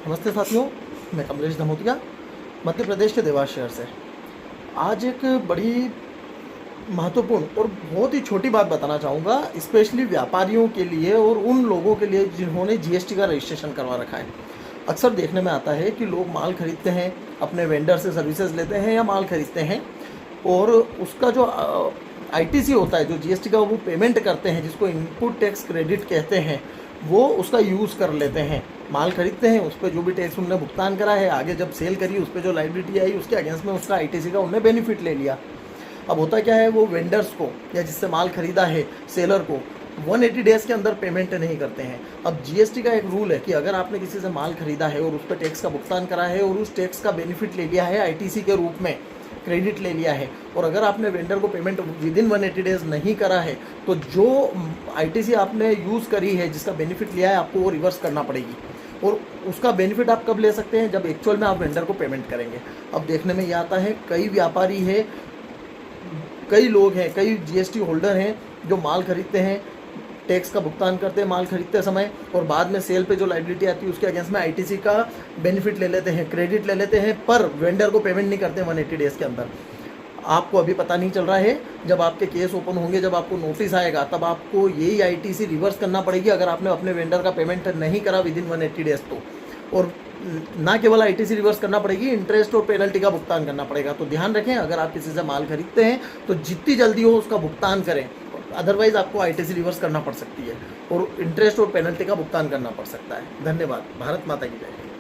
नमस्ते साथियों, मैं कमलेश धमोतिया मध्य प्रदेश के देवास शहर से। आज एक बड़ी महत्वपूर्ण और बहुत ही छोटी बात बताना चाहूँगा, स्पेशली व्यापारियों के लिए और उन लोगों के लिए जिन्होंने जीएसटी का रजिस्ट्रेशन करवा रखा है। अक्सर देखने में आता है कि लोग माल खरीदते हैं, अपने वेंडर से सर्विसेज लेते हैं या माल खरीदते हैं और उसका जो आईटीसी होता है, जो जीएसटी का वो पेमेंट करते हैं, जिसको इनपुट टैक्स क्रेडिट कहते हैं, वो उसका यूज़ कर लेते हैं। माल खरीदते हैं, उस पर जो भी टैक्स उन्होंने भुगतान करा है, आगे जब सेल करी उस पर जो लाइबिलिटी आई उसके अगेंस्ट में उसका आईटीसी का उन्होंने बेनिफिट ले लिया। अब होता क्या है, वो वेंडर्स को या जिससे माल खरीदा है सेलर को 180 डेज़ के अंदर पेमेंट नहीं करते हैं। अब जीएसटी का एक रूल है कि अगर आपने किसी से माल खरीदा है और उस पर टैक्स का भुगतान करा है और उस टैक्स का बेनिफिट ले लिया है, आईटीसी के रूप में क्रेडिट ले लिया है, और अगर आपने वेंडर को पेमेंट विद इन 180 डेज़ नहीं करा है, तो जो आईटीसी आपने यूज़ करी है, जिसका बेनिफिट लिया है, आपको वो रिवर्स करना पड़ेगी। और उसका बेनिफिट आप कब ले सकते हैं? जब एक्चुअल में आप वेंडर को पेमेंट करेंगे। अब देखने में ये आता है, कई व्यापारी है, कई लोग हैं, कई जीएसटी होल्डर हैं जो माल खरीदते हैं, टैक्स का भुगतान करते हैं माल खरीदते समय, और बाद में सेल पे जो लाइबिलिटी आती है उसके अगेंस्ट में आईटीसी का बेनिफिट ले लेते हैं, क्रेडिट ले लेते हैं, पर वेंडर को पेमेंट नहीं करते 180 डेज़ के अंदर। आपको अभी पता नहीं चल रहा है, जब आपके केस ओपन होंगे, जब आपको नोटिस आएगा, तब आपको यही आईटीसी रिवर्स करना पड़ेगी अगर आपने अपने वेंडर का पेमेंट नहीं करा विद इन 180 डेज़ तो। और ना केवल आईटीसी रिवर्स करना पड़ेगी, इंटरेस्ट और पेनल्टी का भुगतान करना पड़ेगा। तो ध्यान रखें, अगर आप किसी से माल खरीदते हैं तो जितनी जल्दी हो उसका भुगतान करें, अदरवाइज आपको आईटीसी रिवर्स करना पड़ सकती है और इंटरेस्ट और पेनल्टी का भुगतान करना पड़ सकता है। धन्यवाद। भारत माता की जय।